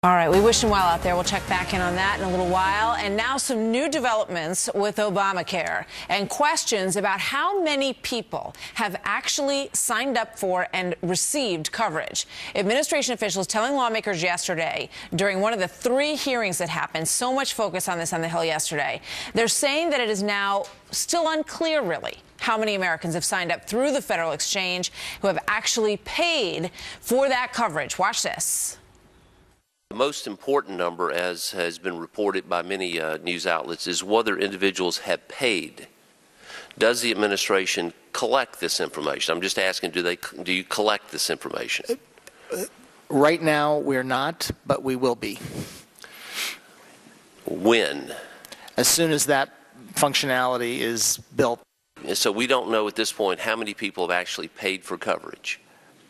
All right, we wish him well out there. We'll check back in on that in a little while. And now some new developments with Obamacare and questions about how many people have actually signed up for and received coverage. Administration officials telling lawmakers yesterday during one of the 3 hearings that happened, so much focus on this on the Hill yesterday, they're saying that it is now still unclear, really, how many Americans have signed up through the federal exchange who have actually paid for that coverage. Watch this. The most important number, as has been reported by many news outlets, is whether individuals have paid. Does the administration collect this information? I'm just asking, do you collect this information? Right now, we're not, but we will be. When? As soon as that functionality is built. So we don't know at this point how many people have actually paid for coverage.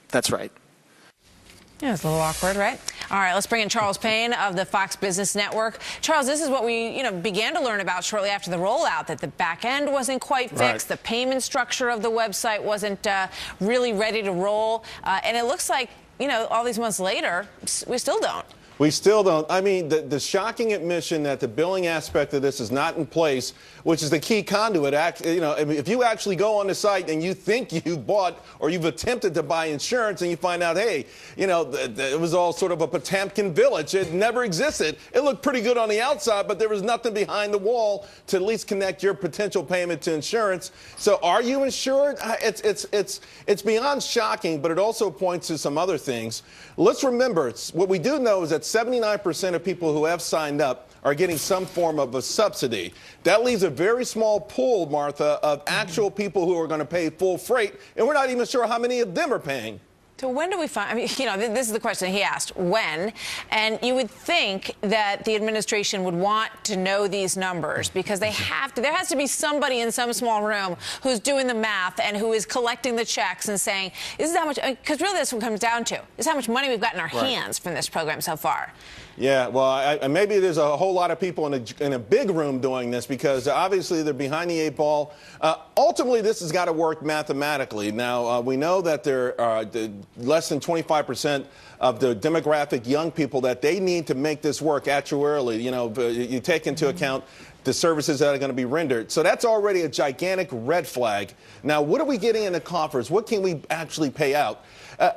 That's right. Yeah, it's a little awkward, right? All right, let's bring in Charles Payne of the Fox Business Network. Charles, this is what we, began to learn about shortly after the rollout, that the back end wasn't quite fixed. Right. The payment structure of the website wasn't really ready to roll. And it looks like, all these months later, we still don't. We still don't. I mean, the shocking admission that the billing aspect of this is not in place, which is the key conduit. If you actually go on the site and you think you've bought or you've attempted to buy insurance and you find out, hey, it was all sort of a Potemkin village. It never existed. It looked pretty good on the outside, but there was nothing behind the wall to at least connect your potential payment to insurance. So are you insured? It's beyond shocking, but it also points to some other things. Let's remember, what we do know is that 79% of people who have signed up are getting some form of a subsidy. That leaves a very small pool, Martha, of actual people who are going to pay full freight, and we're not even sure how many of them are paying. So when do we find, this is the question he asked, when? And you would think that the administration would want to know these numbers because they have to. There has to be somebody in some small room who's doing the math and who is collecting the checks and saying, this is how much, because really this what it comes down to, is how much money we've got in our hands from this program so far. Yeah, well, maybe there's a whole lot of people in a big room doing this because obviously they're behind the 8 ball. Ultimately, this has got to work mathematically. Now, we know that there are less than 25% of the demographic young people that they need to make this work actuarially. You take into account the services that are going to be rendered. So that's already a gigantic red flag. Now, what are we getting in the coffers? What can we actually pay out?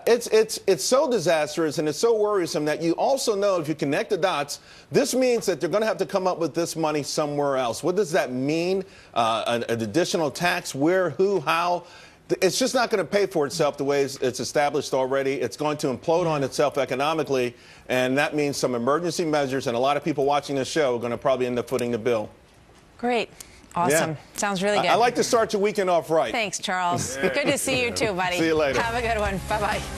It's so disastrous and it's so worrisome that you also know if you connect the dots, this means that they're going to have to come up with this money somewhere else. What does that mean? An additional tax? Where? Who? How? It's just not going to pay for itself the way it's established already. It's going to implode on itself economically, and that means some emergency measures, and a lot of people watching this show are going to probably end up footing the bill. Great. Awesome. Yeah. Sounds really good. I like to start your weekend off right. Thanks, Charles. Good to see you too, buddy. See you later. Have a good one. Bye-bye.